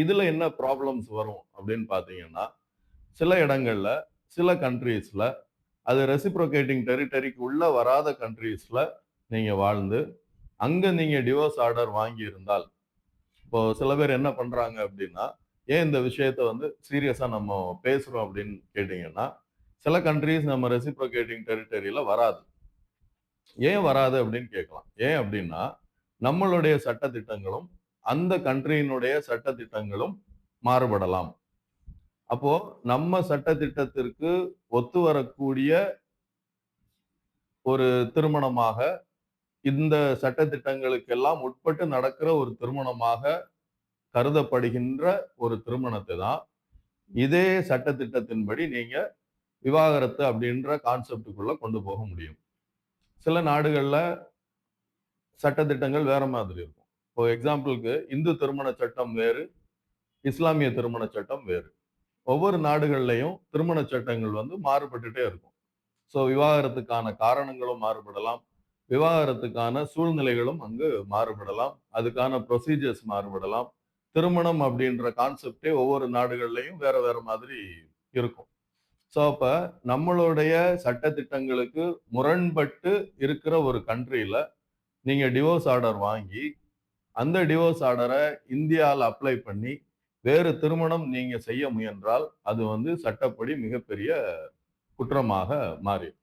இதுல என்ன ப்ராப்ளம்ஸ் வரும் அப்படின்னு பார்த்தீங்கன்னா, சில இடங்கள்ல, சில கண்ட்ரீஸ்ல அது ரெசிப்ரோகேட்டிங் டெரிட்டரிக்கு உள்ள வராத கண்ட்ரீஸ்ல நீங்க வாழ்ந்து, அங்க நீங்க டிவோர்ஸ் ஆர்டர் வாங்கியிருந்தால், இப்போ சில பேர் என்ன பண்றாங்க அப்படின்னா, ஏன் இந்த விஷயத்த வந்து சீரியஸா நம்ம பேசுறோம் அப்படின்னு கேட்டீங்கன்னா, சில கண்ட்ரீஸ் நம்ம ரெசிப்ரோகேட்டிங் டெரிட்டரில வராது. ஏன் வராது அப்படின்னு கேட்கலாம். ஏன் அப்படின்னா, நம்மளுடைய சட்ட திட்டங்களும், அந்த கண்ட்ரியினுடைய சட்ட திட்டங்களும் மாறுபடலாம். அப்போ நம்ம சட்ட திட்டத்திற்கு ஒத்து வரக்கூடிய ஒரு திருமணமாக, இந்த சட்ட திட்டங்களுக்கெல்லாம் உட்பட்டு நடக்கிற ஒரு திருமணமாக கருதப்படுகின்ற ஒரு திருமணத்தை தான், இதே சட்ட திட்டத்தின்படி நீங்க விவாகரத்து அப்படின்ற கான்செப்ட்டுக்குள்ள கொண்டு போக முடியும். சில நாடுகள்ல சட்ட திட்டங்கள் வேற மாதிரி இருக்கும். இப்போ எக்ஸாம்பிள்க்கு இந்து திருமண சட்டம் வேறு, இஸ்லாமிய திருமண சட்டம் வேறு. ஒவ்வொரு நாடுகள்லயும் திருமண சட்டங்கள் வந்து மாறுபட்டுட்டே இருக்கும். ஸோ விவாகரத்துக்கான காரணங்களும் மாறுபடலாம். விவாகரத்துக்கான சூழ்நிலைகளும் அங்கு மாறுபடலாம். அதுக்கான ப்ரொசீஜர்ஸ் மாறுபடலாம். திருமணம் அப்படின்ற கான்செப்ட்டே ஒவ்வொரு நாடுகள்லயும் வேற வேற மாதிரி இருக்கும். ஸோ அப்ப நம்மளுடைய சட்ட திட்டங்களுக்கு முரண்பட்டு இருக்கிற ஒரு கண்ட்ரில நீங்க டிவோர்ஸ் ஆர்டர் வாங்கி, அந்த டிவோர்ஸ் ஆர்டர இந்தியால அப்ளை பண்ணி, வேறு திருமணம் நீங்க செய்ய முயன்றால், அது வந்து சட்டப்படி மிகப்பெரிய குற்றமாக மாறிடும்.